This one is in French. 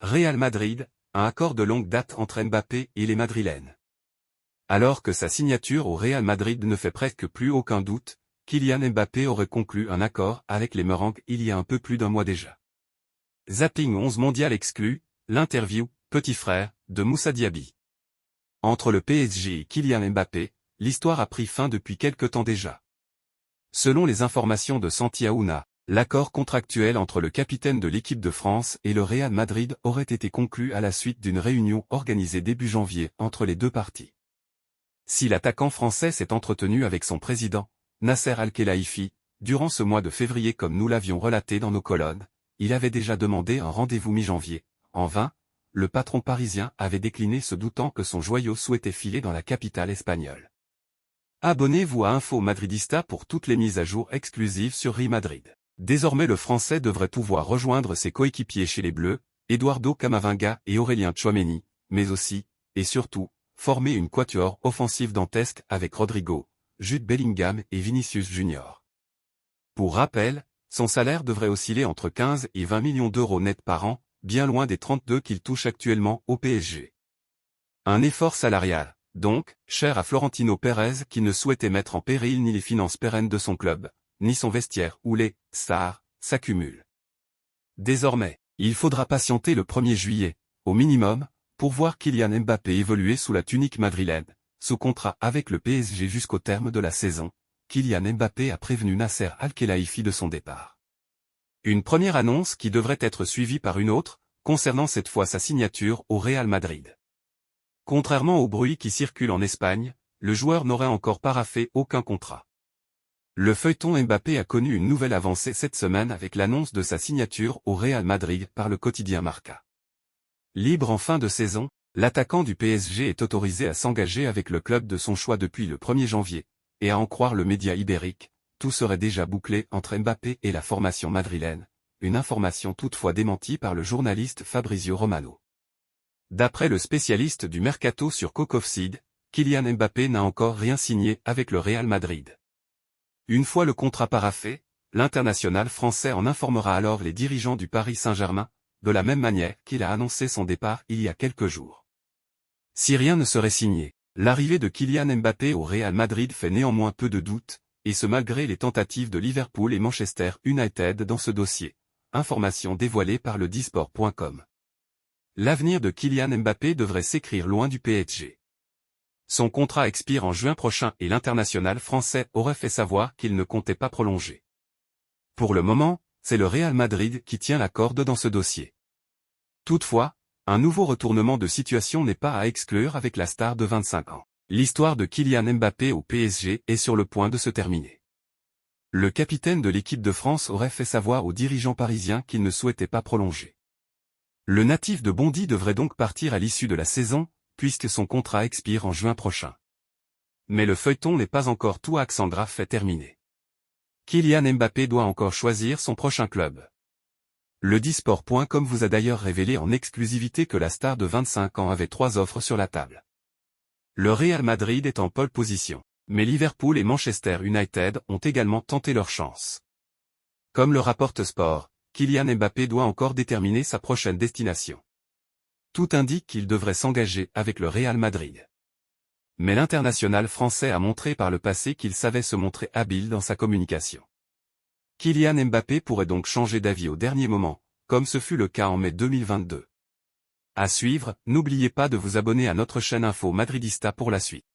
Real Madrid, un accord de longue date entre Mbappé et les Madrilènes. Alors que sa signature au Real Madrid ne fait presque plus aucun doute, Kylian Mbappé aurait conclu un accord avec les Merengues il y a un peu plus d'un mois déjà. Zapping 11 mondial exclu, l'interview, petit frère, de Moussa Diaby. Entre le PSG et Kylian Mbappé, l'histoire a pris fin depuis quelque temps déjà. Selon les informations de Santi Aouna, l'accord contractuel entre le capitaine de l'équipe de France et le Real Madrid aurait été conclu à la suite d'une réunion organisée début janvier entre les deux parties. Si l'attaquant français s'est entretenu avec son président, Nasser Al-Khelaifi, durant ce mois de février comme nous l'avions relaté dans nos colonnes, il avait déjà demandé un rendez-vous mi-janvier. En vain, le patron parisien avait décliné se doutant que son joyau souhaitait filer dans la capitale espagnole. Abonnez-vous à Info Madridista pour toutes les mises à jour exclusives sur Real Madrid. Désormais le Français devrait pouvoir rejoindre ses coéquipiers chez les Bleus, Eduardo Camavinga et Aurélien Tchouaméni, mais aussi, et surtout, former une quatuor offensive dantesque avec Rodrigo, Jude Bellingham et Vinicius Junior. Pour rappel, son salaire devrait osciller entre 15 et 20 millions d'euros net par an, bien loin des 32 qu'il touche actuellement au PSG. Un effort salarial, donc, cher à Florentino Pérez qui ne souhaitait mettre en péril ni les finances pérennes de son club, ni son vestiaire où les « stars » s'accumulent. Désormais, il faudra patienter le 1er juillet, au minimum, pour voir Kylian Mbappé évoluer sous la tunique madrilène, sous contrat avec le PSG jusqu'au terme de la saison. Kylian Mbappé a prévenu Nasser Al-Khelaifi de son départ. Une première annonce qui devrait être suivie par une autre, concernant cette fois sa signature au Real Madrid. Contrairement au bruit qui circule en Espagne, le joueur n'aurait encore paraphé aucun contrat. Le feuilleton Mbappé a connu une nouvelle avancée cette semaine avec l'annonce de sa signature au Real Madrid par le quotidien Marca. Libre en fin de saison, l'attaquant du PSG est autorisé à s'engager avec le club de son choix depuis le 1er janvier, et à en croire le média ibérique, tout serait déjà bouclé entre Mbappé et la formation madrilène, une information toutefois démentie par le journaliste Fabrizio Romano. D'après le spécialiste du mercato sur Coq-Offside, Kylian Mbappé n'a encore rien signé avec le Real Madrid. Une fois le contrat paraphé, l'international français en informera alors les dirigeants du Paris Saint-Germain, de la même manière qu'il a annoncé son départ il y a quelques jours. Si rien ne serait signé, l'arrivée de Kylian Mbappé au Real Madrid fait néanmoins peu de doute, et ce malgré les tentatives de Liverpool et Manchester United dans ce dossier. Information dévoilée par le disport.com. L'avenir de Kylian Mbappé devrait s'écrire loin du PSG. Son contrat expire en juin prochain et l'international français aurait fait savoir qu'il ne comptait pas prolonger. Pour le moment, c'est le Real Madrid qui tient la corde dans ce dossier. Toutefois, un nouveau retournement de situation n'est pas à exclure avec la star de 25 ans. L'histoire de Kylian Mbappé au PSG est sur le point de se terminer. Le capitaine de l'équipe de France aurait fait savoir aux dirigeants parisiens qu'il ne souhaitait pas prolonger. Le natif de Bondy devrait donc partir à l'issue de la saison, puisque son contrat expire en juin prochain. Mais le feuilleton n'est pas encore tout accent grave fait terminé. Kylian Mbappé doit encore choisir son prochain club. Le disport.com vous a d'ailleurs révélé en exclusivité que la star de 25 ans avait 3 offres sur la table. Le Real Madrid est en pole position, mais Liverpool et Manchester United ont également tenté leur chance. Comme le rapporte Sport, Kylian Mbappé doit encore déterminer sa prochaine destination. Tout indique qu'il devrait s'engager avec le Real Madrid. Mais l'international français a montré par le passé qu'il savait se montrer habile dans sa communication. Kylian Mbappé pourrait donc changer d'avis au dernier moment, comme ce fut le cas en mai 2022. À suivre, n'oubliez pas de vous abonner à notre chaîne Info Madridista pour la suite.